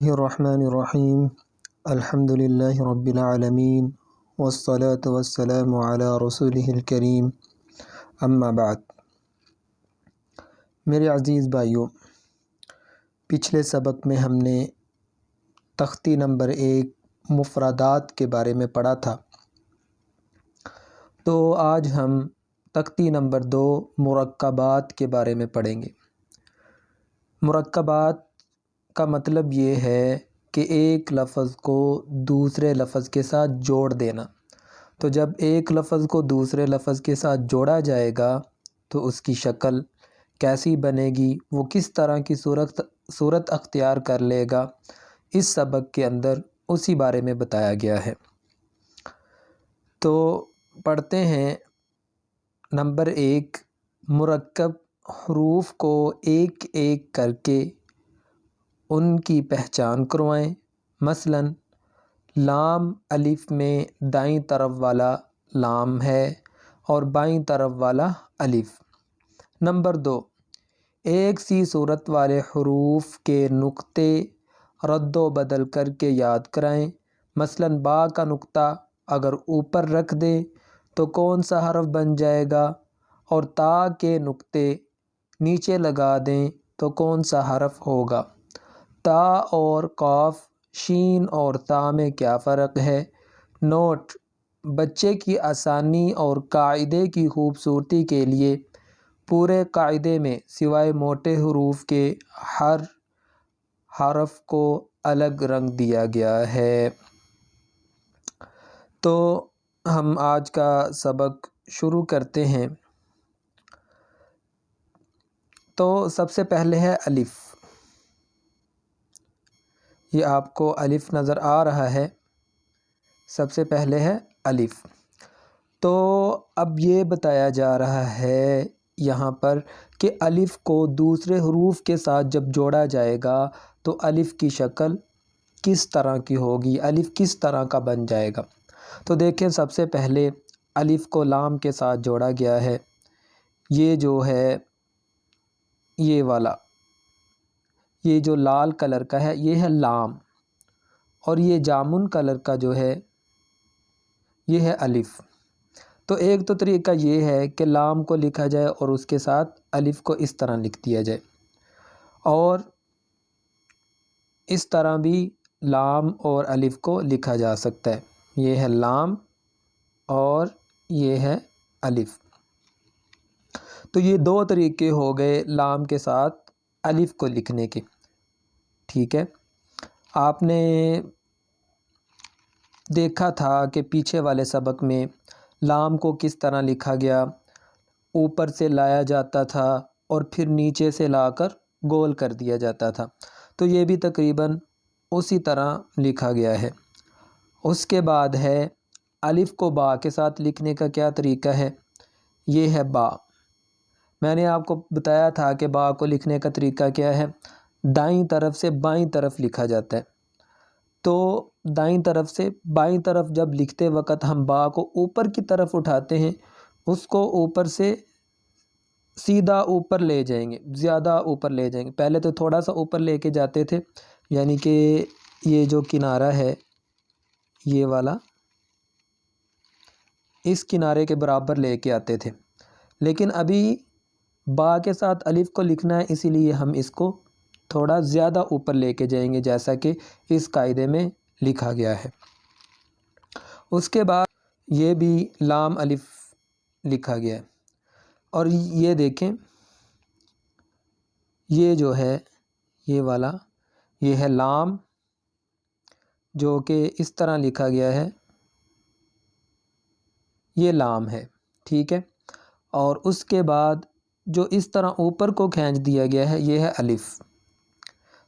الرحمن الرحیم الحمد للہ رب العالمین والصلاة والسلام علی رسولہ الکریم اما بعد۔ میرے عزیز بھائیوں، پچھلے سبق میں ہم نے تختی نمبر 1 مفردات کے بارے میں پڑھا تھا، تو آج ہم تختی نمبر 2 مرکبات کے بارے میں پڑھیں گے۔ مرکبات کا مطلب یہ ہے کہ ایک لفظ کو دوسرے لفظ کے ساتھ جوڑ دینا۔ تو جب ایک لفظ کو دوسرے لفظ کے ساتھ جوڑا جائے گا تو اس کی شکل کیسی بنے گی، وہ کس طرح کی صورت اختیار کر لے گا، اس سبق کے اندر اسی بارے میں بتایا گیا ہے۔ تو پڑھتے ہیں نمبر 1، مرکب حروف کو ایک ایک کر کے ان کی پہچان کروائیں۔ مثلا لام الف میں دائیں طرف والا لام ہے اور بائیں طرف والا الف۔ نمبر 2، ایک سی صورت والے حروف کے نقطے رد و بدل کر کے یاد کرائیں۔ مثلا با کا نقطہ اگر اوپر رکھ دیں تو کون سا حرف بن جائے گا، اور تا کے نقطے نیچے لگا دیں تو کون سا حرف ہوگا۔ تا اور قاف، شین اور تا میں کیا فرق ہے؟ نوٹ: بچے کی آسانی اور قاعدے کی خوبصورتی کے لیے پورے قاعدے میں سوائے موٹے حروف کے ہر حرف کو الگ رنگ دیا گیا ہے۔ تو ہم آج کا سبق شروع کرتے ہیں۔ تو سب سے پہلے ہے الف۔ یہ آپ کو الف نظر آ رہا ہے، سب سے پہلے ہے الف۔ تو اب یہ بتایا جا رہا ہے یہاں پر کہ الف کو دوسرے حروف کے ساتھ جب جوڑا جائے گا تو الف کی شکل کس طرح کی ہوگی، الف کس طرح کا بن جائے گا۔ تو دیکھیں، سب سے پہلے الف کو لام کے ساتھ جوڑا گیا ہے۔ یہ جو ہے یہ والا، یہ جو لال کلر کا ہے یہ ہے لام، اور یہ جامن کلر کا جو ہے یہ ہے الف۔ تو ایک تو طریقہ یہ ہے کہ لام کو لکھا جائے اور اس کے ساتھ الف کو اس طرح لکھ دیا جائے، اور اس طرح بھی لام اور الف کو لکھا جا سکتا ہے۔ یہ ہے لام اور یہ ہے الف۔ تو یہ دو طریقے ہو گئے لام کے ساتھ الف کو لکھنے کے، ٹھیک ہے۔ آپ نے دیکھا تھا کہ پیچھے والے سبق میں لام کو کس طرح لکھا گیا، اوپر سے لایا جاتا تھا اور پھر نیچے سے لا کر گول کر دیا جاتا تھا۔ تو یہ بھی تقریباً اسی طرح لکھا گیا ہے۔ اس کے بعد ہے الف کو با کے ساتھ لکھنے کا کیا طریقہ ہے؟ یہ ہے با۔ میں نے آپ کو بتایا تھا کہ با کو لکھنے کا طریقہ کیا ہے، دائیں طرف سے بائیں طرف لکھا جاتا ہے۔ تو دائیں طرف سے بائیں طرف جب لکھتے وقت ہم با کو اوپر کی طرف اٹھاتے ہیں، اس کو اوپر سے سیدھا اوپر لے جائیں گے، زیادہ اوپر لے جائیں گے۔ پہلے تو تھوڑا سا اوپر لے کے جاتے تھے، یعنی کہ یہ جو کنارہ ہے یہ والا، اس کنارے کے برابر لے کے آتے تھے، لیکن ابھی با کے ساتھ الف کو لکھنا ہے، اسی لیے ہم اس کو تھوڑا زیادہ اوپر لے کے جائیں گے، جیسا کہ اس قاعدے میں لکھا گیا ہے۔ اس کے بعد یہ بھی لام الف لکھا گیا ہے، اور یہ دیکھیں یہ جو ہے یہ والا، یہ ہے لام، جو کہ اس طرح لکھا گیا ہے، یہ لام ہے، ٹھیک ہے۔ اور اس کے بعد جو اس طرح اوپر کو کھینچ دیا گیا ہے یہ ہے الف۔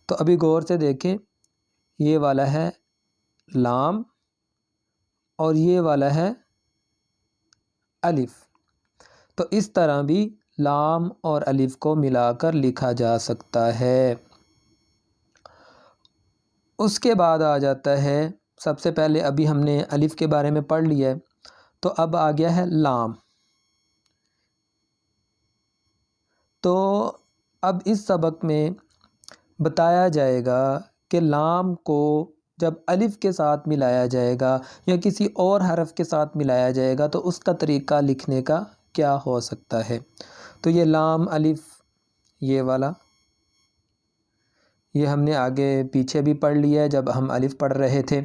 تو ابھی غور سے دیکھیں، یہ والا ہے لام اور یہ والا ہے الف۔ تو اس طرح بھی لام اور الف کو ملا کر لکھا جا سکتا ہے۔ اس کے بعد آ جاتا ہے، سب سے پہلے ابھی ہم نے الف کے بارے میں پڑھ لیا ہے، تو اب آ گیا ہے لام۔ تو اب اس سبق میں بتایا جائے گا کہ لام کو جب الف کے ساتھ ملایا جائے گا یا کسی اور حرف کے ساتھ ملایا جائے گا تو اس کا طریقہ لکھنے کا کیا ہو سکتا ہے۔ تو یہ لام الف، یہ والا، یہ ہم نے آگے پیچھے بھی پڑھ لیا ہے جب ہم الف پڑھ رہے تھے،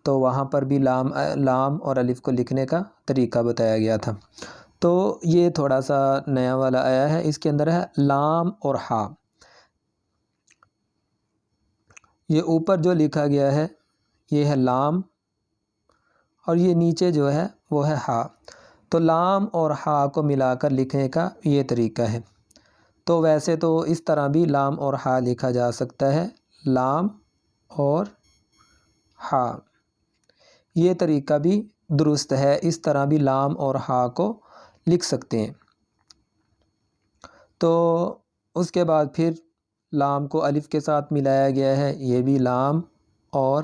تو وہاں پر بھی لام اور الف کو لکھنے کا طریقہ بتایا گیا تھا۔ تو یہ تھوڑا سا نیا والا آیا ہے، اس کے اندر ہے لام اور ہا۔ یہ اوپر جو لکھا گیا ہے یہ ہے لام، اور یہ نیچے جو ہے وہ ہے ہا۔ تو لام اور ہا کو ملا کر لکھنے کا یہ طریقہ ہے۔ تو ویسے تو اس طرح بھی لام اور ہا لکھا جا سکتا ہے، لام اور ہا، یہ طریقہ بھی درست ہے، اس طرح بھی لام اور ہا کو لکھ سکتے ہیں۔ تو اس کے بعد پھر لام کو الف کے ساتھ ملایا گیا ہے، یہ بھی لام اور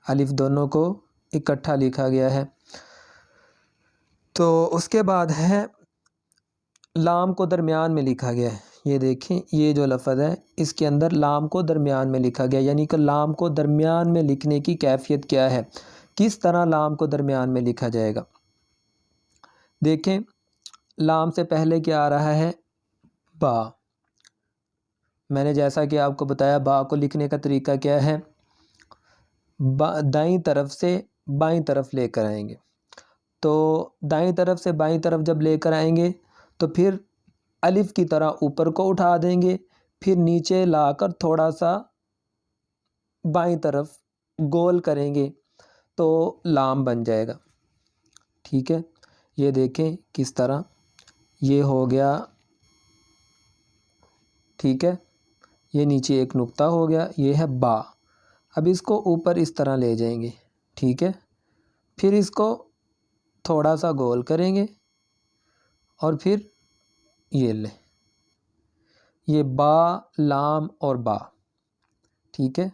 الف دونوں کو اکٹھا لکھا گیا ہے۔ تو اس کے بعد ہے لام کو درمیان میں لکھا گیا ہے، یہ دیکھیں یہ جو لفظ ہے اس کے اندر لام کو درمیان میں لکھا گیا، یعنی کہ لام کو درمیان میں لکھنے کی کیفیت کیا ہے، کس طرح لام کو درمیان میں لکھا جائے گا۔ دیکھیں لام سے پہلے کیا آ رہا ہے، با۔ میں نے جیسا کہ آپ کو بتایا با کو لکھنے کا طریقہ کیا ہے، دائیں طرف سے بائیں طرف لے کر آئیں گے۔ تو دائیں طرف سے بائیں طرف جب لے کر آئیں گے تو پھر الف کی طرح اوپر کو اٹھا دیں گے، پھر نیچے لا کر تھوڑا سا بائیں طرف گول کریں گے تو لام بن جائے گا۔ ٹھیک ہے، یہ دیکھیں کس طرح یہ ہو گیا، ٹھیک ہے، یہ نیچے ایک نقطہ ہو گیا، یہ ہے با۔ اب اس کو اوپر اس طرح لے جائیں گے، ٹھیک ہے، پھر اس کو تھوڑا سا گول کریں گے اور پھر یہ لیں، یہ با، لام اور با، ٹھیک ہے،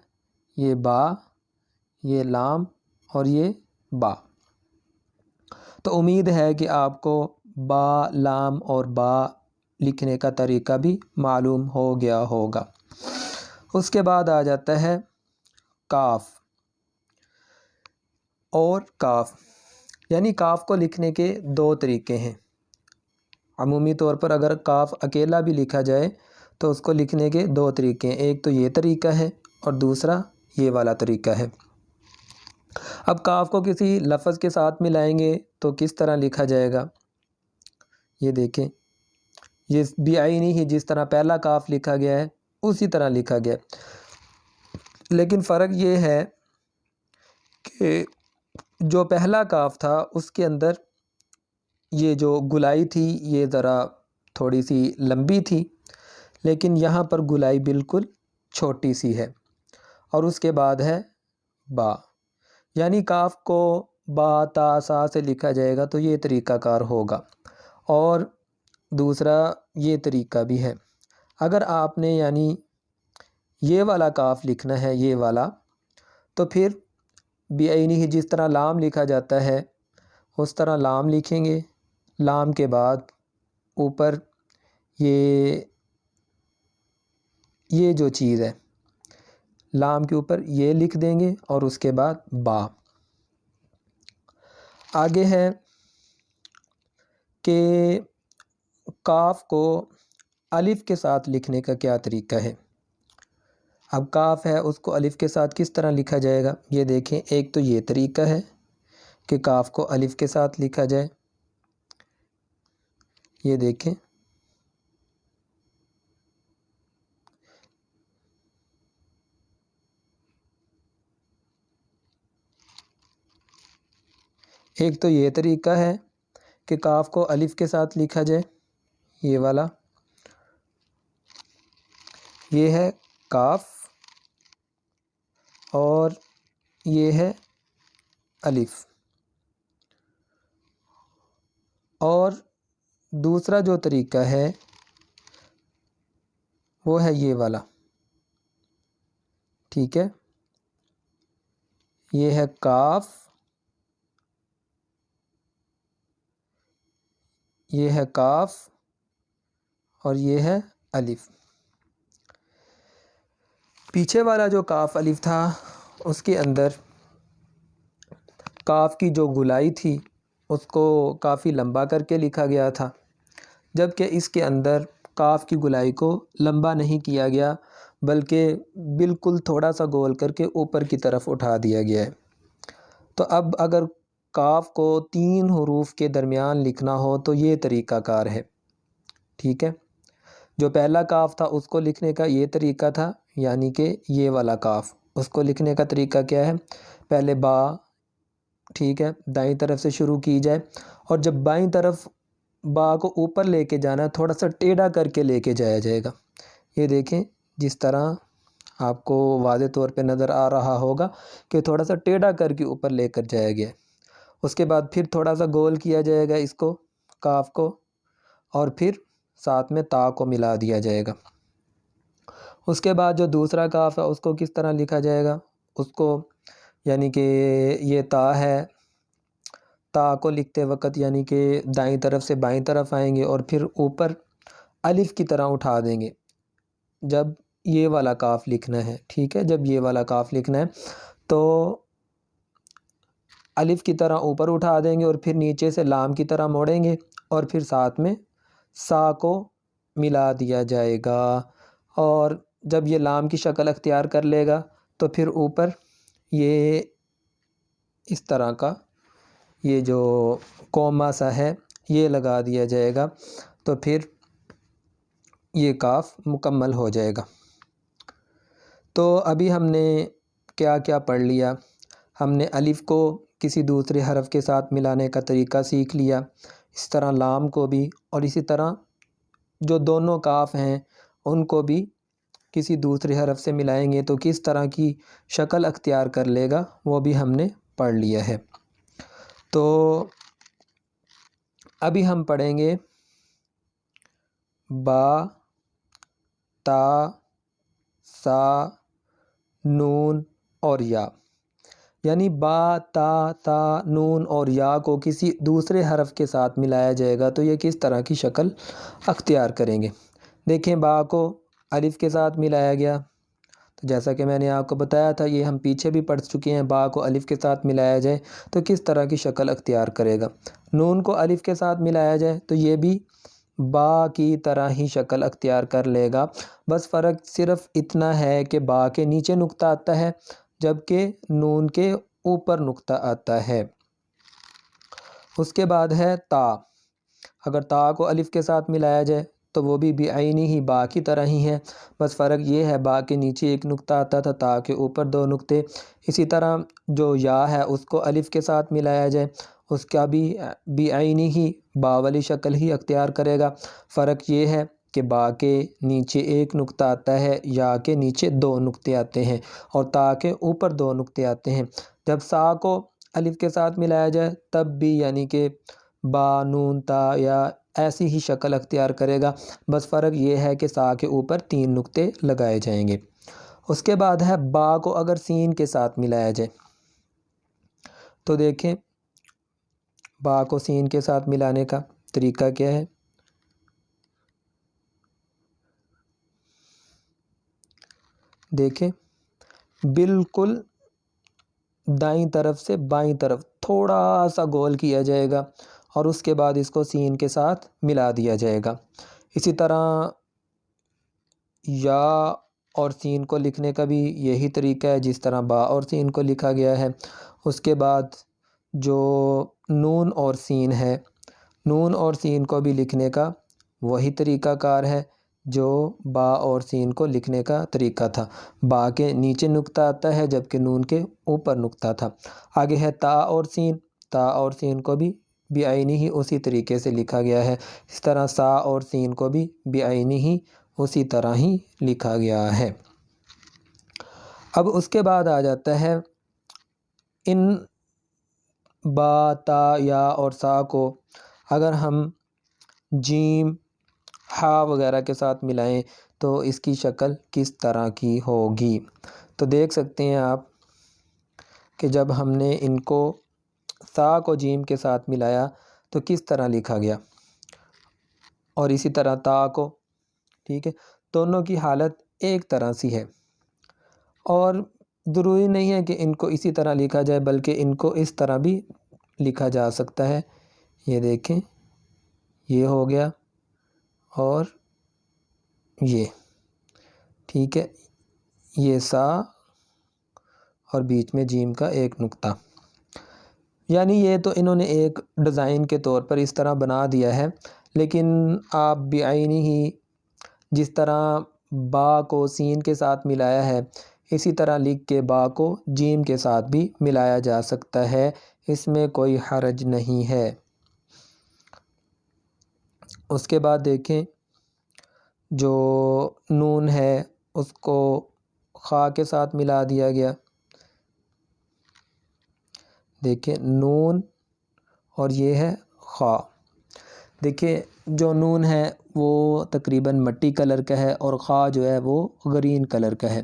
یہ با، یہ لام اور یہ با۔ تو امید ہے کہ آپ کو با، لام اور با لکھنے کا طریقہ بھی معلوم ہو گیا ہوگا۔ اس کے بعد آ جاتا ہے کاف اور کاف، یعنی کاف کو لکھنے کے دو طریقے ہیں۔ عمومی طور پر اگر کاف اکیلا بھی لکھا جائے تو اس کو لکھنے کے دو طریقے ہیں، ایک تو یہ طریقہ ہے اور دوسرا یہ والا طریقہ ہے۔ اب کاف کو کسی لفظ کے ساتھ ملائیں گے تو کس طرح لکھا جائے گا، یہ دیکھیں، یہ بعینی ہی جس طرح پہلا کاف لکھا گیا ہے اسی طرح لکھا گیا، لیکن فرق یہ ہے کہ جو پہلا کاف تھا اس کے اندر یہ جو گلائی تھی یہ ذرا تھوڑی سی لمبی تھی، لیکن یہاں پر گلائی بالکل چھوٹی سی ہے، اور اس کے بعد ہے با، یعنی کاف کو با تا سا سے لکھا جائے گا تو یہ طریقہ کار ہوگا، اور دوسرا یہ طریقہ بھی ہے۔ اگر آپ نے یعنی یہ والا کاف لکھنا ہے، یہ والا، تو پھر بعینی ہی جس طرح لام لکھا جاتا ہے اس طرح لام لکھیں گے، لام کے بعد اوپر یہ جو چیز ہے لام کے اوپر یہ لکھ دیں گے اور اس کے بعد با۔ آگے ہے کہ کاف کو الف کے ساتھ لکھنے کا کیا طریقہ ہے۔ اب کاف ہے اس کو الف کے ساتھ کس طرح لکھا جائے گا، یہ دیکھیں، ایک تو یہ طریقہ ہے کہ کاف کو الف کے ساتھ لکھا جائے، یہ دیکھیں، ایک تو یہ طریقہ ہے کہ کاف کو الف کے ساتھ لکھا جائے، یہ والا، یہ ہے کاف اور یہ ہے الف، اور دوسرا جو طریقہ ہے وہ ہے یہ والا، ٹھیک ہے، یہ ہے کاف، یہ ہے کاف اور یہ ہے الف۔ پیچھے والا جو کاف الف تھا اس کے اندر کاف کی جو گلائی تھی اس کو کافی لمبا کر کے لکھا گیا تھا، جبکہ اس کے اندر کاف کی گلائی کو لمبا نہیں کیا گیا بلکہ بالکل تھوڑا سا گول کر کے اوپر کی طرف اٹھا دیا گیا ہے۔ تو اب اگر کاف کو 3 حروف کے درمیان لکھنا ہو تو یہ طریقہ کار ہے، ٹھیک ہے۔ جو پہلا کاف تھا اس کو لکھنے کا یہ طریقہ تھا، یعنی کہ یہ والا کاف، اس کو لکھنے کا طریقہ کیا ہے، پہلے با، ٹھیک ہے، دائیں طرف سے شروع کی جائے، اور جب بائیں طرف با کو اوپر لے کے جانا تھوڑا سا ٹیڑھا کر کے لے کے جایا جائے گا۔ یہ دیکھیں جس طرح آپ کو واضح طور پہ نظر آ رہا ہوگا کہ تھوڑا سا ٹیڑھا کر کے اوپر لے کر جایا گیا ہے۔ اس کے بعد پھر تھوڑا سا گول کیا جائے گا اس کو، کاف کو، اور پھر ساتھ میں تا کو ملا دیا جائے گا۔ اس کے بعد جو دوسرا کاف ہے اس کو کس طرح لکھا جائے گا، اس کو یعنی کہ یہ تا ہے، تا کو لکھتے وقت یعنی کہ دائیں طرف سے بائیں طرف آئیں گے اور پھر اوپر الف کی طرح اٹھا دیں گے جب یہ والا کاف لکھنا ہے، ٹھیک ہے۔ جب یہ والا کاف لکھنا ہے تو الف کی طرح اوپر اٹھا دیں گے اور پھر نیچے سے لام کی طرح موڑیں گے اور پھر ساتھ میں سا کو ملا دیا جائے گا، اور جب یہ لام کی شکل اختیار کر لے گا تو پھر اوپر یہ اس طرح کا یہ جو کوما سا ہے یہ لگا دیا جائے گا، تو پھر یہ کاف مکمل ہو جائے گا۔ تو ابھی ہم نے کیا کیا پڑھ لیا، ہم نے الف کو کسی دوسرے حرف کے ساتھ ملانے کا طریقہ سیکھ لیا، اس طرح لام کو بھی، اور اسی طرح جو دونوں کاف ہیں ان کو بھی کسی دوسرے حرف سے ملائیں گے تو کس طرح کی شکل اختیار کر لے گا وہ بھی ہم نے پڑھ لیا ہے۔ تو ابھی ہم پڑھیں گے با، تا، سا، نون اور یا، یعنی با، تا، نون اور یا کو کسی دوسرے حرف کے ساتھ ملایا جائے گا تو یہ کس طرح کی شکل اختیار کریں گے۔ دیکھیں با کو الف کے ساتھ ملایا گیا تو جیسا کہ میں نے آپ کو بتایا تھا، یہ ہم پیچھے بھی پڑھ چکے ہیں، با کو الف کے ساتھ ملایا جائے تو کس طرح کی شکل اختیار کرے گا۔ نون کو الف کے ساتھ ملایا جائے تو یہ بھی با کی طرح ہی شکل اختیار کر لے گا، بس فرق صرف اتنا ہے کہ با کے نیچے نقطہ آتا ہے جبکہ نون کے اوپر نقطہ آتا ہے۔ اس کے بعد ہے تا، اگر تا کو الف کے ساتھ ملایا جائے تو وہ بھی بعینی ہی با کی طرح ہی ہے، بس فرق یہ ہے با کے نیچے ایک نقطہ آتا تھا، تا کے اوپر 2 نقطے۔ اسی طرح جو یا ہے اس کو الف کے ساتھ ملایا جائے اس کا بھی بعینی ہی با والی شکل ہی اختیار کرے گا، فرق یہ ہے کہ با کے نیچے ایک نقطہ آتا ہے، یا کے نیچے 2 نقطے آتے ہیں، اور تا کے اوپر 2 نقطے آتے ہیں۔ جب سا کو الف کے ساتھ ملایا جائے تب بھی یعنی کہ با، نون، تا یا ایسی ہی شکل اختیار کرے گا، بس فرق یہ ہے کہ سا کے اوپر 3 نقطے لگائے جائیں گے۔ اس کے بعد ہے با کو اگر سین کے ساتھ ملایا جائے تو دیکھیں با کو سین کے ساتھ ملانے کا طریقہ کیا ہے۔ دیکھیں بالکل دائیں طرف سے بائیں طرف تھوڑا سا گول کیا جائے گا اور اس کے بعد اس کو سین کے ساتھ ملا دیا جائے گا۔ اسی طرح یا اور سین کو لکھنے کا بھی یہی طریقہ ہے جس طرح با اور سین کو لکھا گیا ہے۔ اس کے بعد جو نون اور سین ہے، نون اور سین کو بھی لکھنے کا وہی طریقہ کار ہے جو با اور سین کو لکھنے کا طریقہ تھا، با کے نیچے نقطہ آتا ہے جبکہ نون کے اوپر نقطہ تھا۔ آگے ہے تا اور سین، تا اور سین کو بھی بعینی ہی اسی طریقے سے لکھا گیا ہے، اس طرح سا اور سین کو بھی بعینی ہی اسی طرح ہی لکھا گیا ہے۔ اب اس کے بعد آ جاتا ہے ان با، تا، یا اور سا کو اگر ہم جیم، ہا وغیرہ کے ساتھ ملائیں تو اس کی شکل کس طرح کی ہوگی۔ تو دیکھ سکتے ہیں آپ کہ جب ہم نے ان کو سا کو جیم کے ساتھ ملایا تو کس طرح لکھا گیا، اور اسی طرح تا کو، ٹھیک ہے، دونوں کی حالت ایک طرح سی ہے۔ اور ضروری نہیں ہے کہ ان کو اسی طرح لکھا جائے بلکہ ان کو اس طرح بھی لکھا جا سکتا ہے. یہ دیکھیں یہ ہو گیا اور یہ ٹھیک ہے، یہ سا اور بیچ میں جیم کا ایک نقطہ. یعنی یہ تو انہوں نے ایک ڈیزائن کے طور پر اس طرح بنا دیا ہے، لیکن آپ بعینی ہی جس طرح با کو سین کے ساتھ ملایا ہے اسی طرح لکھ کے با کو جیم کے ساتھ بھی ملایا جا سکتا ہے، اس میں کوئی حرج نہیں ہے. اس کے بعد دیکھیں جو نون ہے اس کو خا کے ساتھ ملا دیا گیا. دیکھیں نون اور یہ ہے خا. دیکھیں جو نون ہے وہ تقریباً مٹی کلر کا ہے اور خا جو ہے وہ گرین کلر کا ہے،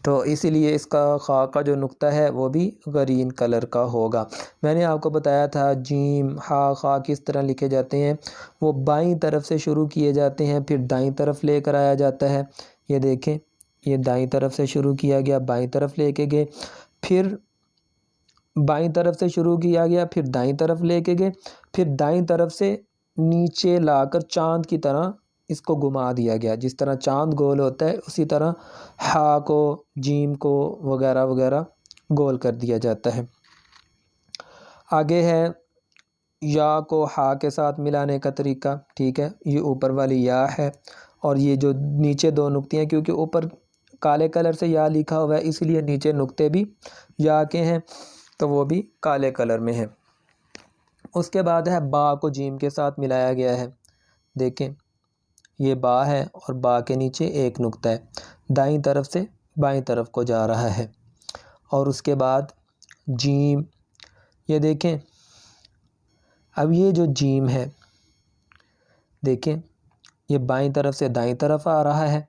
تو اسی لیے اس کا خا کا جو نقطہ ہے وہ بھی گرین کلر کا ہوگا. میں نے آپ کو بتایا تھا جیم ہا خا کس طرح لکھے جاتے ہیں، وہ بائیں طرف سے شروع کیے جاتے ہیں پھر دائیں طرف لے کر آیا جاتا ہے. یہ دیکھیں یہ دائیں طرف سے شروع کیا گیا، بائیں طرف لے کے گئے، پھر بائیں طرف سے شروع کیا گیا، پھر دائیں طرف لے کے گئے، پھر دائیں طرف سے نیچے لا کر چاند کی طرح اس کو گھما دیا گیا. جس طرح چاند گول ہوتا ہے اسی طرح ہا کو جیم کو وغیرہ وغیرہ گول کر دیا جاتا ہے. آگے ہے یا کو ہا کے ساتھ ملانے کا طریقہ. ٹھیک ہے، یہ اوپر والی یا ہے اور یہ جو نیچے دو نقطے ہیں، کیونکہ اوپر کالے کلر سے یا لکھا ہوا ہے اس لیے نیچے نقطے بھی یا کے ہیں تو وہ بھی کالے کلر میں ہیں. اس کے بعد ہے با کو جیم کے ساتھ ملایا گیا ہے. دیکھیں یہ با ہے اور با کے نیچے ایک نقطہ ہے، دائیں طرف سے بائیں طرف کو جا رہا ہے. اور اس کے بعد جیم، یہ دیکھیں اب یہ جو جیم ہے دیکھیں یہ بائیں طرف سے دائیں طرف آ رہا ہے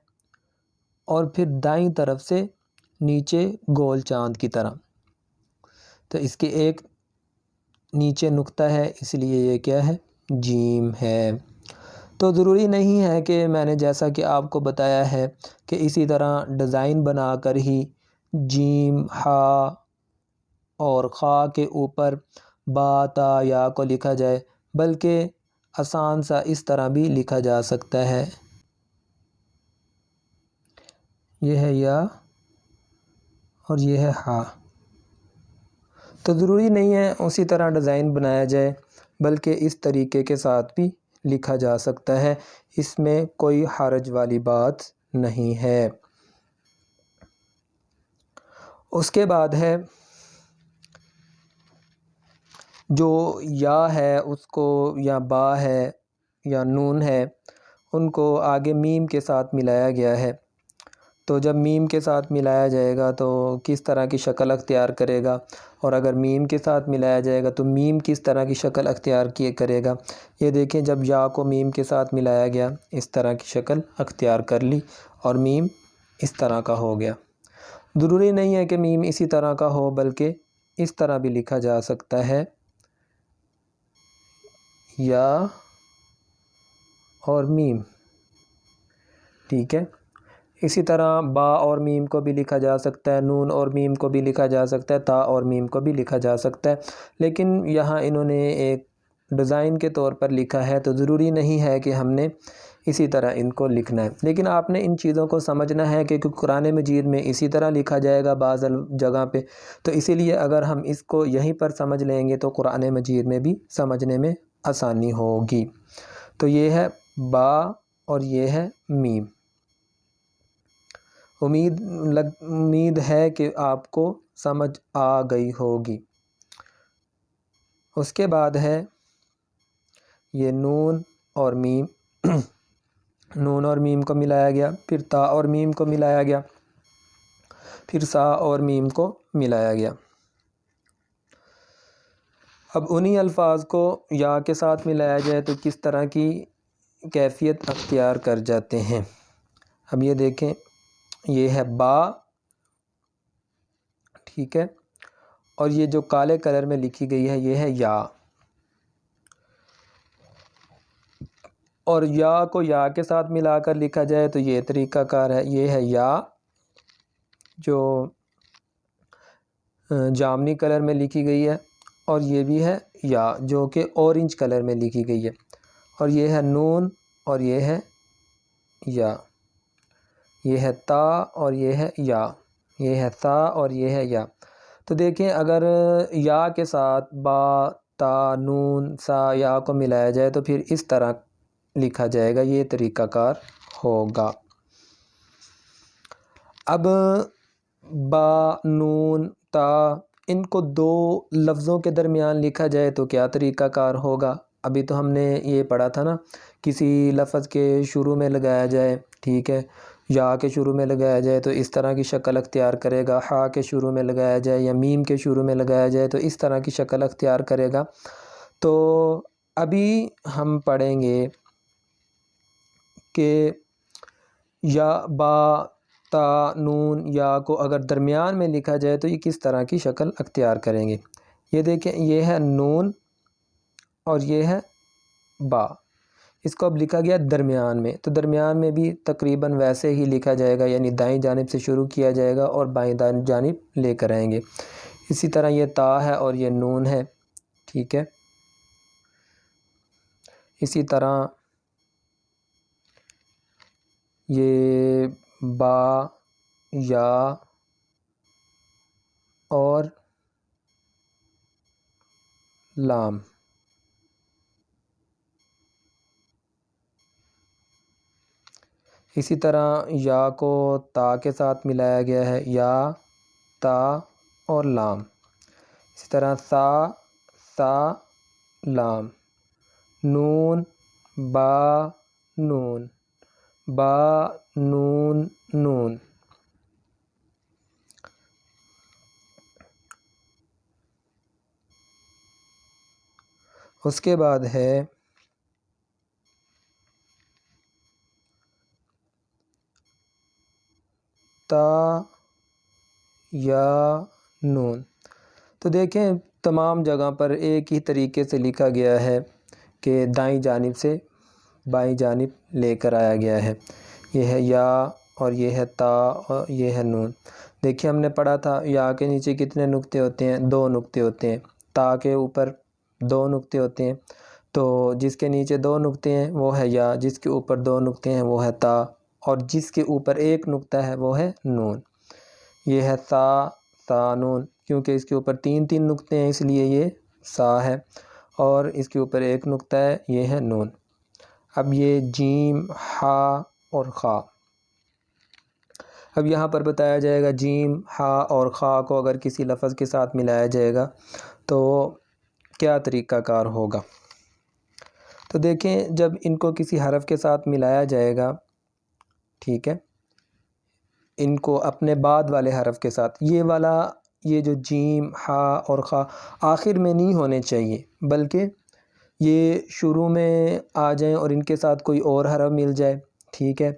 اور پھر دائیں طرف سے نیچے گول چاند کی طرح، تو اس کے ایک نیچے نقطہ ہے اس لیے یہ کیا ہے جیم ہے. تو ضروری نہیں ہے کہ میں نے جیسا کہ آپ کو بتایا ہے کہ اسی طرح ڈیزائن بنا کر ہی جیم ہا اور خا کے اوپر با تا یا کو لکھا جائے، بلکہ آسان سا اس طرح بھی لکھا جا سکتا ہے. یہ ہے یا اور یہ ہے ہا. تو ضروری نہیں ہے اسی طرح ڈیزائن بنایا جائے بلکہ اس طریقے کے ساتھ بھی لکھا جا سکتا ہے، اس میں کوئی حرج والی بات نہیں ہے. اس کے بعد ہے جو یا ہے اس کو یا با ہے یا نون ہے ان کو آگے میم کے ساتھ ملایا گیا ہے. تو جب میم کے ساتھ ملایا جائے گا تو کس طرح کی شکل اختیار کرے گا، اور اگر میم کے ساتھ ملایا جائے گا تو میم کس طرح کی شکل اختیار کرے گا. یہ دیکھیں جب یا کو میم کے ساتھ ملایا گیا اس طرح کی شکل اختیار کر لی اور میم اس طرح کا ہو گیا. ضروری نہیں ہے کہ میم اسی طرح کا ہو بلکہ اس طرح بھی لکھا جا سکتا ہے یا اور میم. ٹھیک ہے، اسی طرح با اور میم کو بھی لکھا جا سکتا ہے، نون اور میم کو بھی لکھا جا سکتا ہے، تا اور میم کو بھی لکھا جا سکتا ہے، لیکن یہاں انہوں نے ایک ڈیزائن کے طور پر لکھا ہے تو ضروری نہیں ہے کہ ہم نے اسی طرح ان کو لکھنا ہے. لیکن آپ نے ان چیزوں کو سمجھنا ہے کہ قرآن مجید میں اسی طرح لکھا جائے گا بعض جگہ پہ، تو اسی لیے اگر ہم اس کو یہیں پر سمجھ لیں گے تو قرآن مجید میں بھی سمجھنے میں آسانی ہوگی. تو یہ ہے با اور یہ ہے میم. امید ہے کہ آپ کو سمجھ آ گئی ہوگی. اس کے بعد ہے یہ نون اور میم. نون اور میم کو ملایا گیا، پھر تا اور میم کو ملایا گیا، پھر سا اور میم کو ملایا گیا. اب انہی الفاظ کو یا کے ساتھ ملایا جائے تو کس طرح کی کیفیت اختیار کر جاتے ہیں. اب یہ دیکھیں یہ ہے با، ٹھیک ہے، اور یہ جو کالے کلر میں لکھی گئی ہے یہ ہے یا. اور یا کو یا کے ساتھ ملا کر لکھا جائے تو یہ طریقہ کار ہے، یہ ہے یا جو جامنی کلر میں لکھی گئی ہے، اور یہ بھی ہے یا جو کہ اورنج کلر میں لکھی گئی ہے، اور یہ ہے نون اور یہ ہے یا، یہ ہے تا اور یہ ہے یا، یہ ہے تا اور یہ ہے یا۔ تو دیکھیں اگر یا کے ساتھ با، تا، نون، سا، یا کو ملایا جائے تو پھر اس طرح لکھا جائے گا، یہ طریقہ کار ہوگا۔ اب با، نون، تا، ان کو دو لفظوں کے درمیان لکھا جائے تو کیا طریقہ کار ہوگا؟ ابھی تو ہم نے یہ پڑھا تھا نا، کسی لفظ کے شروع میں لگایا جائے، ٹھیک ہے، یا کے شروع میں لگایا جائے تو اس طرح کی شکل اختیار کرے گا، ہا کے شروع میں لگایا جائے یا میم کے شروع میں لگایا جائے تو اس طرح کی شکل اختیار کرے گا۔ تو ابھی ہم پڑھیں گے کہ یا، با، تا، نون، یا کو اگر درمیان میں لکھا جائے تو یہ کس طرح کی شکل اختیار کریں گے۔ یہ دیکھیں، یہ ہے نون اور یہ ہے با، اس کو اب لکھا گیا درمیان میں، تو درمیان میں بھی تقریباً ویسے ہی لکھا جائے گا، یعنی دائیں جانب سے شروع کیا جائے گا اور بائیں جانب لے کر آئیں گے۔ اسی طرح یہ تا ہے اور یہ نون ہے، ٹھیک ہے۔ اسی طرح یہ با، یا اور لام، اسی طرح یا کو تا کے ساتھ ملایا گیا ہے، یا، تا اور لام۔ اسی طرح سا، سا، لام، نون، با، نون، با، نون، نون۔ اس کے بعد ہے تا، یا، نون۔ تو دیکھیں تمام جگہ پر ایک ہی طریقے سے لکھا گیا ہے کہ دائیں جانب سے بائیں جانب لے کر آیا گیا ہے۔ یہ ہے یا اور یہ ہے تا اور یہ ہے نون۔ دیکھیں ہم نے پڑھا تھا یا کے نیچے کتنے نقطے ہوتے ہیں؟ 2 نقطے ہوتے ہیں۔ تا کے اوپر 2 نقطے ہوتے ہیں، تو جس کے نیچے 2 نقطے ہیں وہ ہے یا، جس کے اوپر 2 نقطے ہیں وہ ہے تا، اور جس کے اوپر 1 نقطہ ہے وہ ہے نون۔ یہ ہے سا، سا، نون، کیونکہ اس کے اوپر 3 نقطے ہیں اس لیے یہ سا ہے، اور اس کے اوپر 1 نقطہ ہے، یہ ہے نون۔ اب یہ جیم، ہا اور خا۔ اب یہاں پر بتایا جائے گا جیم، ہا اور خا کو اگر کسی لفظ کے ساتھ ملایا جائے گا تو کیا طریقہ کار ہوگا۔ تو دیکھیں جب ان کو کسی حرف کے ساتھ ملایا جائے گا، ٹھیک ہے، ان کو اپنے بعد والے حرف کے ساتھ، یہ والا، یہ جو جیم، ہا اور خا آخر میں نہیں ہونے چاہیے، بلکہ یہ شروع میں آ جائیں اور ان کے ساتھ کوئی اور حرف مل جائے، ٹھیک ہے،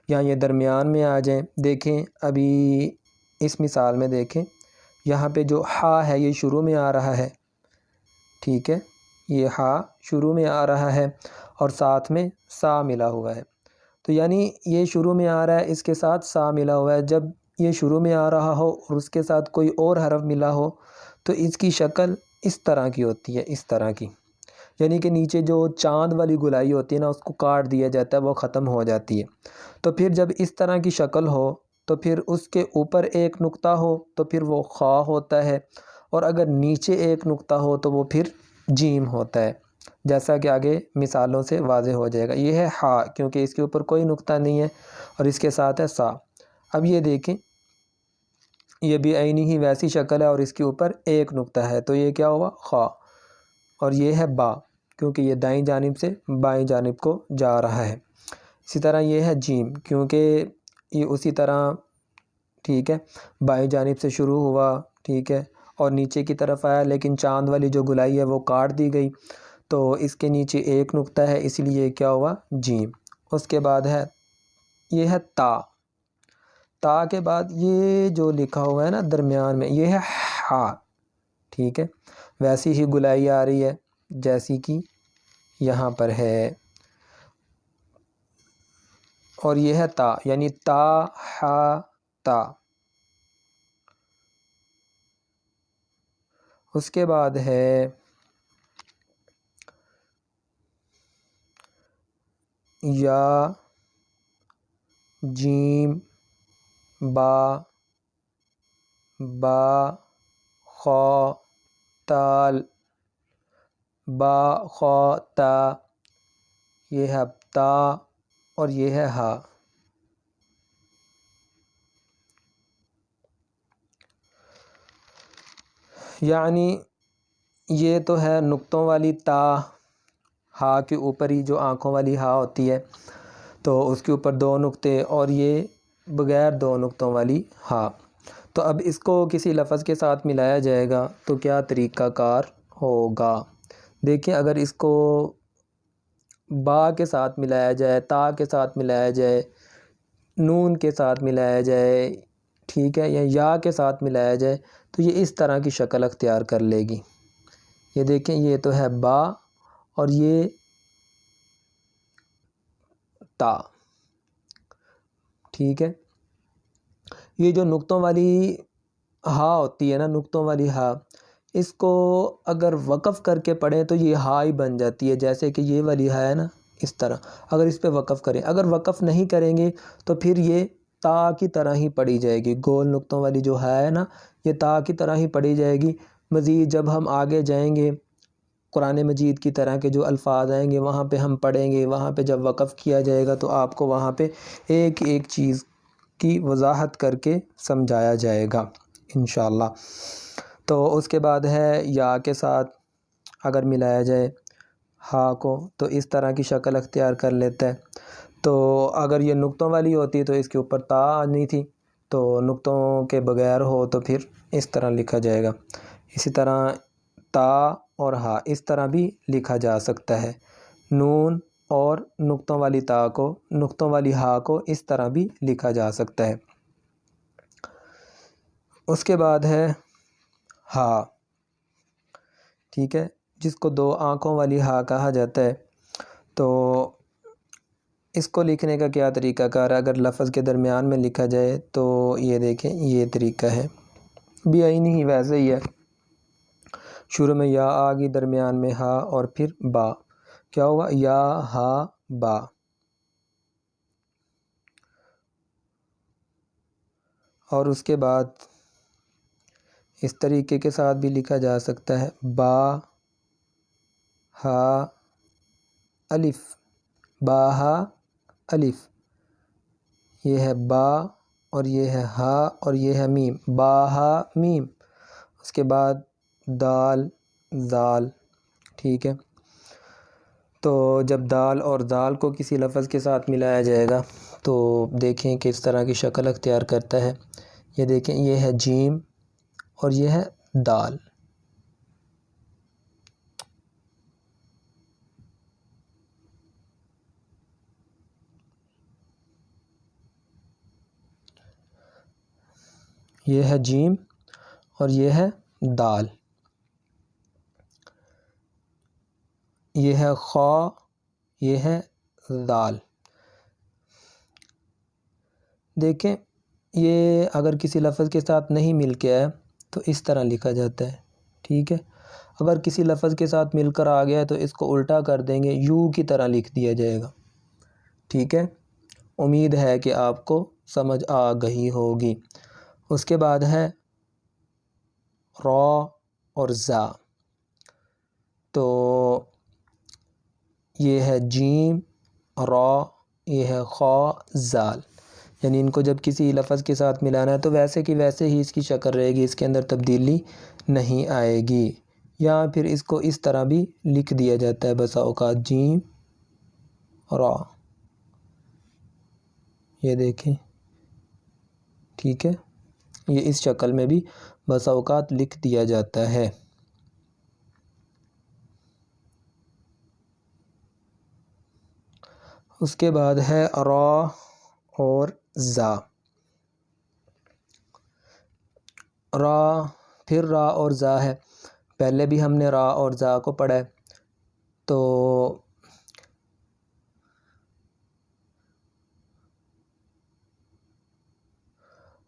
یا یہ درمیان میں آ جائیں۔ دیکھیں ابھی اس مثال میں دیکھیں، یہاں پہ جو ہا ہے یہ شروع میں آ رہا ہے، ٹھیک ہے، یہ ہا شروع میں آ رہا ہے اور ساتھ میں سا ملا ہوا ہے، تو یعنی یہ شروع میں آ رہا ہے، اس کے ساتھ سا ملا ہوا ہے۔ جب یہ شروع میں آ رہا ہو اور اس کے ساتھ کوئی اور حرف ملا ہو تو اس کی شکل اس طرح کی ہوتی ہے، اس طرح کی، یعنی کہ نیچے جو چاند والی گولائی ہوتی ہے نا، اس کو کاٹ دیا جاتا ہے، وہ ختم ہو جاتی ہے۔ تو پھر جب اس طرح کی شکل ہو تو پھر اس کے اوپر 1 نقطہ ہو تو پھر وہ خا ہوتا ہے، اور اگر نیچے 1 نقطہ ہو تو وہ پھر جیم ہوتا ہے، جیسا کہ آگے مثالوں سے واضح ہو جائے گا۔ یہ ہے ہا، کیونکہ اس کے اوپر کوئی نقطہ نہیں ہے اور اس کے ساتھ ہے سا۔ اب یہ دیکھیں یہ بھی عینی ہی ویسی شکل ہے اور اس کے اوپر 1 نقطہ ہے، تو یہ کیا ہوا؟ خا۔ اور یہ ہے با، کیونکہ یہ دائیں جانب سے بائیں جانب کو جا رہا ہے۔ اسی طرح یہ ہے جیم، کیونکہ یہ اسی طرح، ٹھیک ہے، بائیں جانب سے شروع ہوا، ٹھیک ہے، اور نیچے کی طرف آیا، لیکن چاند والی جو گولائی ہے وہ کاٹ دی گئی، تو اس کے نیچے 1 نقطہ ہے، اس لیے کیا ہوا؟ جیم۔ اس کے بعد ہے، یہ ہے تا۔ تا کے بعد یہ جو لکھا ہوا ہے نا درمیان میں، یہ ہے ہا، ٹھیک ہے، ویسی ہی گولائی آ رہی ہے جیسی کہ یہاں پر ہے، اور یہ ہے تا، یعنی تا، ہا، تا، اس کے بعد ہے یا، جیم، با، با، خا، تال، با، خا، تا، یہ ہے تا اور یہ ہے ہا۔ یعنی یہ تو ہے نقطوں والی تا، ہا کے اوپر ہی جو آنکھوں والی ہا ہوتی ہے تو اس کے اوپر 2 نقطے، اور یہ بغیر 2 نقطوں والی ہا۔ تو اب اس کو کسی لفظ کے ساتھ ملایا جائے گا تو کیا طریقہ کار ہوگا؟ دیکھیں، اگر اس کو با کے ساتھ ملایا جائے، تا کے ساتھ ملایا جائے، نون کے ساتھ ملایا جائے، ٹھیک ہے، یا کے ساتھ ملایا جائے تو یہ اس طرح کی شکل اختیار کر لے گی۔ یہ دیکھیں، یہ تو ہے با اور یہ تا، ٹھیک ہے۔ یہ جو نقطوں والی ہا ہوتی ہے نا، نقطوں والی ہا، اس کو اگر وقف کر کے پڑھیں تو یہ ہا ہی بن جاتی ہے، جیسے کہ یہ والی ہا ہے نا، اس طرح اگر اس پہ وقف کریں۔ اگر وقف نہیں کریں گے تو پھر یہ تا کی طرح ہی پڑھی جائے گی، گول نقطوں والی جو ہا ہے نا، یہ تا کی طرح ہی پڑھی جائے گی۔ مزید جب ہم آگے جائیں گے، قرآن مجید کی طرح کے جو الفاظ آئیں گے وہاں پہ ہم پڑھیں گے، وہاں پہ جب وقف کیا جائے گا تو آپ کو وہاں پہ ایک ایک چیز کی وضاحت کر کے سمجھایا جائے گا انشاءاللہ۔ تو اس کے بعد ہے یا کے ساتھ اگر ملایا جائے ہا کو تو اس طرح کی شکل اختیار کر لیتا ہے۔ تو اگر یہ نقطوں والی ہوتی تو اس کے اوپر تا آنی تھی، تو نقطوں کے بغیر ہو تو پھر اس طرح لکھا جائے گا۔ اسی طرح تا اور ہا اس طرح بھی لکھا جا سکتا ہے۔ نون اور نقطوں والی تا کو، نقطوں والی ہا کو اس طرح بھی لکھا جا سکتا ہے۔ اس کے بعد ہے ہا، ٹھیک ہے، جس کو 2 آنکھوں والی ہا کہا جاتا ہے۔ تو اس کو لکھنے کا کیا طریقہ کار ہے؟ اگر لفظ کے درمیان میں لکھا جائے تو یہ دیکھیں، یہ طریقہ ہے، بھی عین ہی ویسے ہی ہے۔ شروع میں یا آ گئی، درمیان میں ہا اور پھر با، کیا ہوگا؟ یا، ہا، با۔ اور اس کے بعد اس طریقے کے ساتھ بھی لکھا جا سکتا ہے، با، ہا، الف، با، ہا، الف، یہ ہے با اور یہ ہے ہا اور یہ ہے میم، با، ہا، میم۔ اس کے بعد دال، زال، ٹھیک ہے۔ تو جب دال اور زال کو کسی لفظ کے ساتھ ملایا جائے گا تو دیکھیں کس طرح کی شکل اختیار کرتا ہے۔ یہ دیکھیں، یہ ہے جیم اور یہ ہے دال۔ یہ ہے جیم اور یہ ہے دال۔ یہ ہے خا، یہ ہے دال۔ دیکھیں، یہ اگر کسی لفظ کے ساتھ نہیں مل کے آیا تو اس طرح لکھا جاتا ہے، ٹھیک ہے۔ اگر کسی لفظ کے ساتھ مل کر آ گیا تو اس کو الٹا کر دیں گے، یو کی طرح لکھ دیا جائے گا، ٹھیک ہے۔ امید ہے کہ آپ کو سمجھ آ گئی ہوگی۔ اس کے بعد ہے را اور زا، تو یہ ہے جیم، را، یہ ہے خا، زال۔ یعنی ان کو جب کسی لفظ کے ساتھ ملانا ہے تو ویسے کی ویسے ہی اس کی شکل رہے گی، اس کے اندر تبدیلی نہیں آئے گی۔ یا پھر اس کو اس طرح بھی لکھ دیا جاتا ہے بسا اوقات، جیم، را، یہ دیکھیں، ٹھیک ہے، یہ اس شکل میں بھی بسا اوقات لکھ دیا جاتا ہے۔ اس کے بعد ہے را اور زا۔ را، پھر را اور زا ہے، پہلے بھی ہم نے را اور زا کو پڑھا ہے۔ تو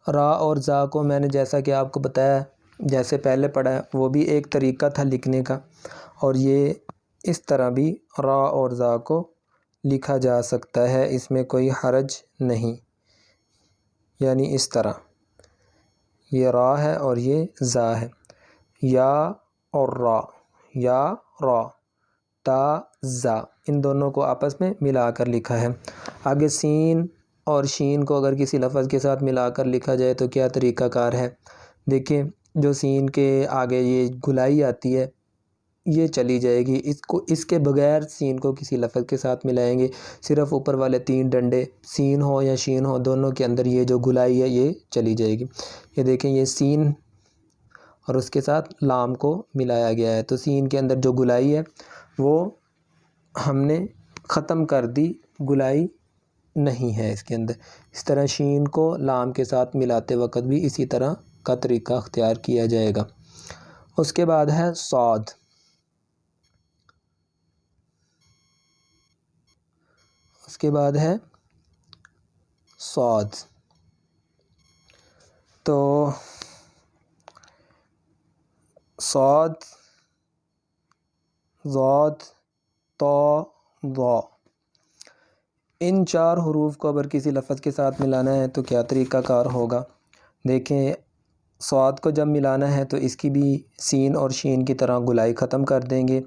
را اور زا کو میں نے جیسا کہ آپ کو بتایا جیسے پہلے پڑھا ہے وہ بھی ایک طریقہ تھا لکھنے کا، اور یہ اس طرح بھی را اور زا کو لکھا جا سکتا ہے، اس میں کوئی حرج نہیں، یعنی اس طرح یہ را ہے اور یہ زا ہے، یا اور را، یا را، تا زا، ان دونوں کو آپس میں ملا کر لکھا ہے۔ آگے سین اور شین کو اگر کسی لفظ کے ساتھ ملا کر لکھا جائے تو کیا طریقہ کار ہے؟ دیکھیں، جو سین کے آگے یہ گلائی آتی ہے یہ چلی جائے گی، اس کے بغیر سین کو کسی لفظ کے ساتھ ملائیں گے، صرف اوپر والے 3 ڈنڈے سین ہو یا شین ہو دونوں کے اندر یہ جو گلائی ہے یہ چلی جائے گی۔ یہ دیکھیں، یہ سین اور اس کے ساتھ لام کو ملایا گیا ہے، تو سین کے اندر جو گلائی ہے وہ ہم نے ختم کر دی، گلائی نہیں ہے اس کے اندر۔ اس طرح شین کو لام کے ساتھ ملاتے وقت بھی اسی طرح کا طریقہ اختیار کیا جائے گا۔ اس کے بعد ہے صاد۔ اس کے بعد ہے صاد، تو صاد، ضاد، طا، ضا، ان 4 حروف کو اگر کسی لفظ کے ساتھ ملانا ہے تو کیا طریقہ کار ہوگا؟ دیکھیں، صاد کو جب ملانا ہے تو اس کی بھی سین اور شین کی طرح گلائی ختم کر دیں گے۔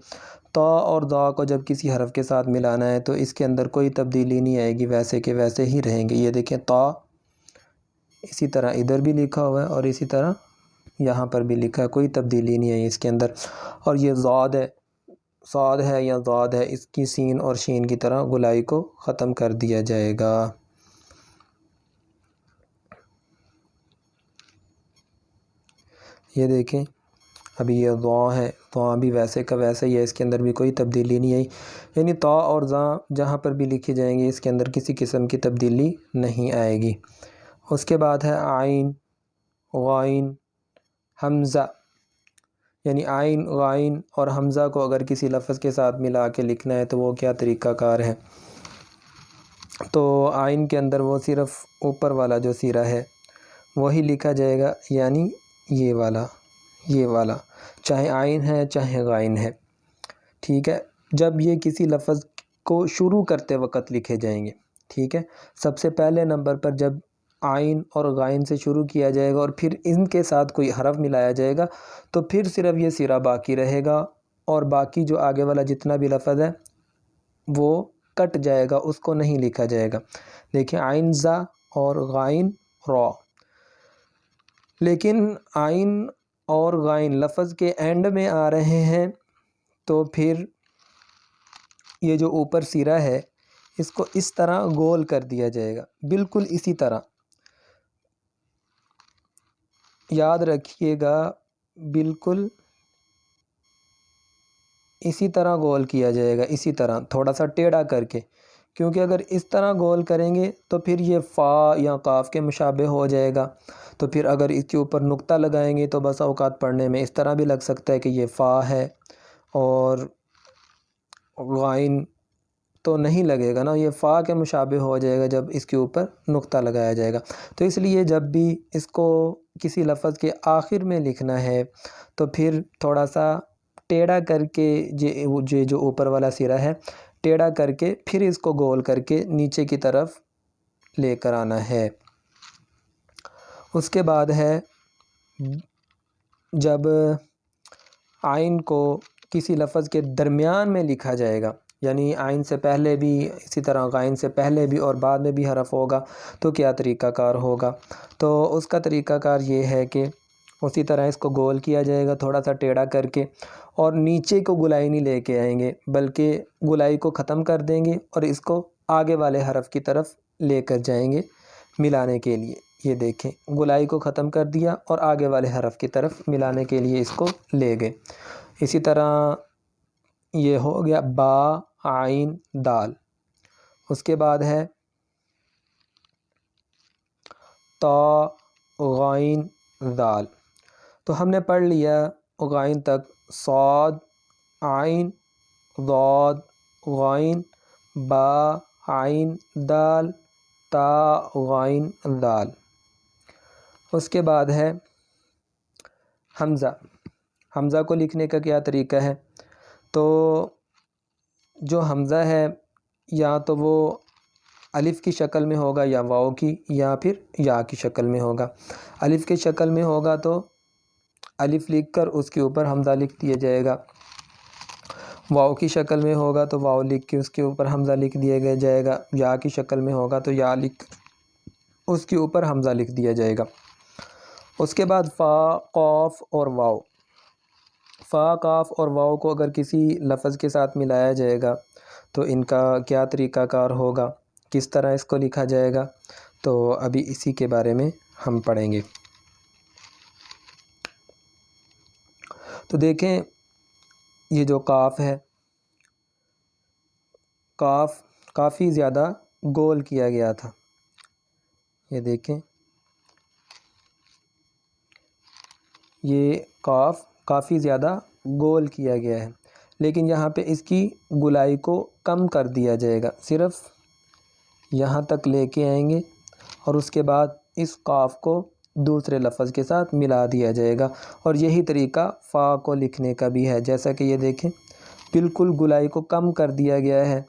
طا اور ضا کو جب کسی حرف کے ساتھ ملانا ہے تو اس کے اندر کوئی تبدیلی نہیں آئے گی، ویسے کہ ویسے ہی رہیں گے۔ یہ دیکھیں، طا اسی طرح ادھر بھی لکھا ہوا ہے اور اسی طرح یہاں پر بھی لکھا ہے، کوئی تبدیلی نہیں آئی اس کے اندر۔ اور یہ ضاد ہے، صاد ہے یا ضاد ہے، اس کی سین اور شین کی طرح گلائی کو ختم کر دیا جائے گا۔ یہ دیکھیں، ابھی یہ ضا ہے، ضا بھی ویسے کا ویسے ہی ہے، اس کے اندر بھی کوئی تبدیلی نہیں آئی، یعنی طا اور ضا جہاں پر بھی لکھی جائیں گے اس کے اندر کسی قسم کی تبدیلی نہیں آئے گی۔ اس کے بعد ہے عین، غائن، حمزہ، یعنی عین، غائن اور حمزہ کو اگر کسی لفظ کے ساتھ ملا کے لکھنا ہے تو وہ کیا طریقہ کار ہے؟ تو عین کے اندر وہ صرف اوپر والا جو سیرہ ہے وہی لکھا جائے گا، یعنی یہ والا، یہ والا، چاہے عین ہے چاہے غائن ہے، ٹھیک ہے۔ جب یہ کسی لفظ کو شروع کرتے وقت لکھے جائیں گے، ٹھیک ہے، سب سے پہلے نمبر پر جب عین اور غائن سے شروع کیا جائے گا اور پھر ان کے ساتھ کوئی حرف ملایا جائے گا تو پھر صرف یہ سیرہ باقی رہے گا، اور باقی جو آگے والا جتنا بھی لفظ ہے وہ کٹ جائے گا، اس کو نہیں لکھا جائے گا۔ دیکھیں، عین زا اور غائن را، لیکن عین اور غائن لفظ کے اینڈ میں آ رہے ہیں تو پھر یہ جو اوپر سیرہ ہے اس کو اس طرح گول کر دیا جائے گا، بالکل اسی طرح، یاد رکھیے گا، بالکل اسی طرح گول کیا جائے گا، اسی طرح تھوڑا سا ٹیڑھا کر کے، کیونکہ اگر اس طرح گول کریں گے تو پھر یہ فا یا قاف کے مشابہ ہو جائے گا، تو پھر اگر اس کے اوپر نقطہ لگائیں گے تو بس اوقات پڑھنے میں اس طرح بھی لگ سکتا ہے کہ یہ فا ہے، اور غائن تو نہیں لگے گا نا، یہ فا کے مشابہ ہو جائے گا جب اس کے اوپر نقطہ لگایا جائے گا۔ تو اس لیے جب بھی اس کو کسی لفظ کے آخر میں لکھنا ہے تو پھر تھوڑا سا ٹیڑھا کر کے جو اوپر والا سرا ہے ٹیڑھا کر کے پھر اس کو گول کر کے نیچے کی طرف لے کر آنا ہے۔ اس کے بعد ہے جب عین کو کسی لفظ کے درمیان میں لکھا جائے گا، یعنی عین سے پہلے بھی اسی طرح غائن سے پہلے بھی اور بعد میں بھی حرف ہوگا تو کیا طریقہ کار ہوگا؟ تو اس کا طریقہ کار یہ ہے کہ اسی طرح اس کو گول کیا جائے گا تھوڑا سا ٹیڑھا کر کے، اور نیچے کو گلائی نہیں لے کے آئیں گے بلکہ گلائی کو ختم کر دیں گے اور اس کو آگے والے حرف کی طرف لے کر جائیں گے ملانے کے لیے۔ یہ دیکھیں، گلائی کو ختم کر دیا اور آگے والے حرف کی طرف ملانے کے لیے اس کو لے گئے۔ اسی طرح یہ ہو گیا با، عین، دال۔ اس کے بعد ہے تا، غائن، دال۔ تو ہم نے پڑھ لیا غائن تک، صاد، عین، ضاد، غائن، با، عین، دال، تا، غائن، دال۔ اس کے بعد ہے حمزہ کو لکھنے کا کیا طریقہ ہے؟ تو جو حمزہ ہے یا تو وہ الف کی شکل میں ہوگا یا واؤ کی یا پھر یا کی شکل میں ہوگا۔ الف کی شکل میں ہوگا تو الف لکھ کر اس کے اوپر حمزہ لکھ دیا جائے گا، واؤ کی شکل میں ہوگا تو واؤ لکھ کے اس کے اوپر حمزہ لکھ دیا جائے گا، یا کی شکل میں ہوگا تو یا لکھ اس کے اوپر حمزہ لکھ دیا جائے گا۔ اس کے بعد فا، قاف اور واؤ، فا، قاف اور واؤ کو اگر کسی لفظ کے ساتھ ملایا جائے گا تو ان کا کیا طریقہ کار ہوگا، کس طرح اس کو لکھا جائے گا، تو ابھی اسی کے بارے میں ہم پڑھیں گے۔ تو دیکھیں یہ جو قاف ہے، قاف کافی زیادہ گول کیا گیا تھا، یہ دیکھیں یہ قاف کافی زیادہ گول کیا گیا ہے، لیکن یہاں پہ اس کی گولائی کو کم کر دیا جائے گا، صرف یہاں تک لے کے آئیں گے اور اس کے بعد اس قاف کو دوسرے لفظ کے ساتھ ملا دیا جائے گا، اور یہی طریقہ فا کو لکھنے کا بھی ہے۔ جیسا کہ یہ دیکھیں بالکل گولائی کو کم کر دیا گیا ہے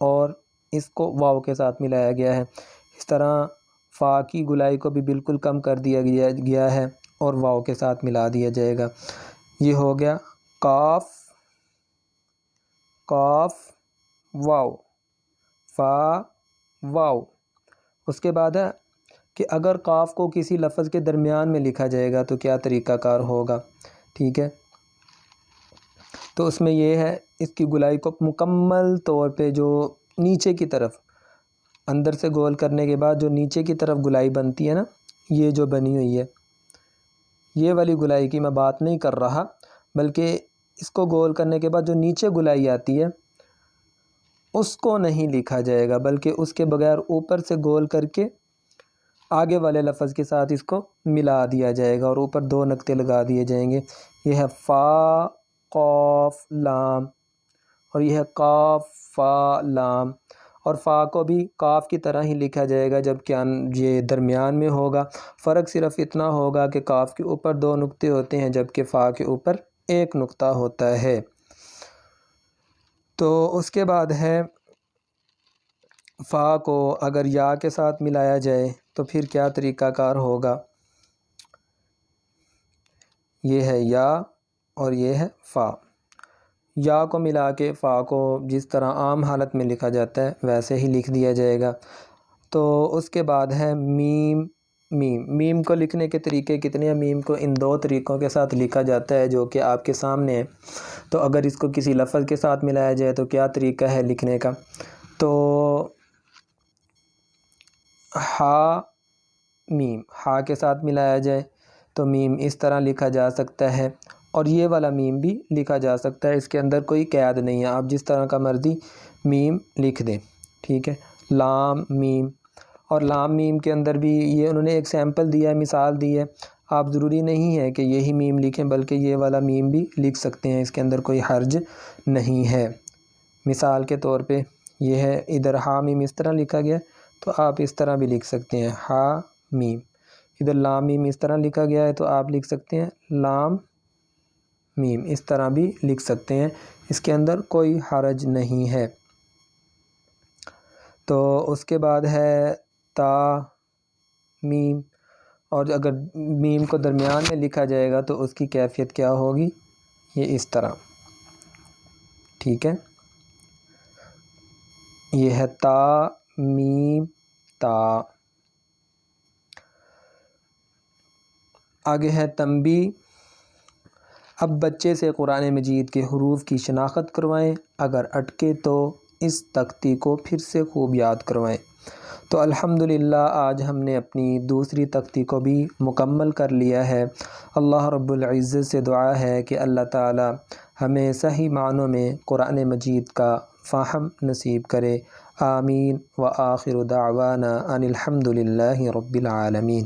اور اس کو واؤ کے ساتھ ملایا گیا ہے، اس طرح فا کی گولائی کو بھی بالکل کم کر دیا گیا ہے اور واؤ کے ساتھ ملا دیا جائے گا۔ یہ ہو گیا قاف، قاف، واؤ، فا، واؤ۔ اس کے بعد ہے کہ اگر قاف کو کسی لفظ کے درمیان میں لکھا جائے گا تو کیا طریقہ کار ہوگا، ٹھیک ہے؟ تو اس میں یہ ہے اس کی گولائی کو مکمل طور پہ جو نیچے کی طرف اندر سے گول کرنے کے بعد جو نیچے کی طرف گولائی بنتی ہے نا، یہ جو بنی ہوئی ہے، یہ والی گولائی کی میں بات نہیں کر رہا، بلکہ اس کو گول کرنے کے بعد جو نیچے گولائی آتی ہے اس کو نہیں لکھا جائے گا، بلکہ اس کے بغیر اوپر سے گول کر کے آگے والے لفظ کے ساتھ اس کو ملا دیا جائے گا اور اوپر 2 نقطے لگا دیے جائیں گے۔ یہ ہے فا، قاف، لام، اور یہ ہے قاف، فا، لام، اور فا کو بھی قاف کی طرح ہی لکھا جائے گا جبکہ یہ درمیان میں ہوگا۔ فرق صرف اتنا ہوگا کہ قاف کے اوپر 2 نقطے ہوتے ہیں جبکہ فا کے اوپر 1 نقطہ ہوتا ہے۔ تو اس کے بعد ہے فا کو اگر یا کے ساتھ ملایا جائے تو پھر کیا طریقہ کار ہوگا، یہ ہے یا اور یہ ہے فا۔ یا کو ملا کے فا کو جس طرح عام حالت میں لکھا جاتا ہے ویسے ہی لکھ دیا جائے گا۔ تو اس کے بعد ہے میم، میم۔ میم کو لکھنے کے طریقے کتنے ہیں؟ میم کو ان 2 طریقوں کے ساتھ لکھا جاتا ہے جو کہ آپ کے سامنے ہے۔ تو اگر اس کو کسی لفظ کے ساتھ ملایا جائے تو کیا طریقہ ہے لکھنے کا؟ تو ہا، میم، ہا کے ساتھ ملایا جائے تو میم اس طرح لکھا جا سکتا ہے، اور یہ والا میم بھی لکھا جا سکتا ہے، اس کے اندر کوئی قید نہیں ہے، آپ جس طرح کا مرضی میم لکھ دیں، ٹھیک ہے؟ لام، میم، اور لام میم کے اندر بھی یہ انہوں نے ایک سیمپل دیا ہے، مثال دی ہے، آپ ضروری نہیں ہے کہ یہی میم لکھیں بلکہ یہ والا میم بھی لکھ سکتے ہیں، اس کے اندر کوئی حرج نہیں ہے۔ مثال کے طور پہ یہ ہے ادھر ہا میم اس طرح لکھا گیا تو آپ اس طرح بھی لکھ سکتے ہیں ہا میم، ادھر لام میم اس طرح لکھا گیا ہے تو آپ لکھ سکتے ہیں لام میم، اس طرح بھی لکھ سکتے ہیں، اس کے اندر کوئی حرج نہیں ہے۔ تو اس کے بعد ہے تا، میم، اور اگر میم کو درمیان میں لکھا جائے گا تو اس کی کیفیت کیا ہوگی، یہ اس طرح، ٹھیک ہے؟ یہ ہے تا، میم، تا۔ آگے ہے تنبیہ۔ اب بچے سے قرآن مجید کے حروف کی شناخت کروائیں، اگر اٹکے تو اس تختی کو پھر سے خوب یاد کروائیں۔ تو الحمدللہ آج ہم نے اپنی دوسری تختی کو بھی مکمل کر لیا ہے۔ اللہ رب العزت سے دعا ہے کہ اللہ تعالی ہمیں صحیح معنوں میں قرآن مجید کا فہم نصیب کرے، آمین۔ وآخر دعوانا ان الحمدللہ رب العالمین۔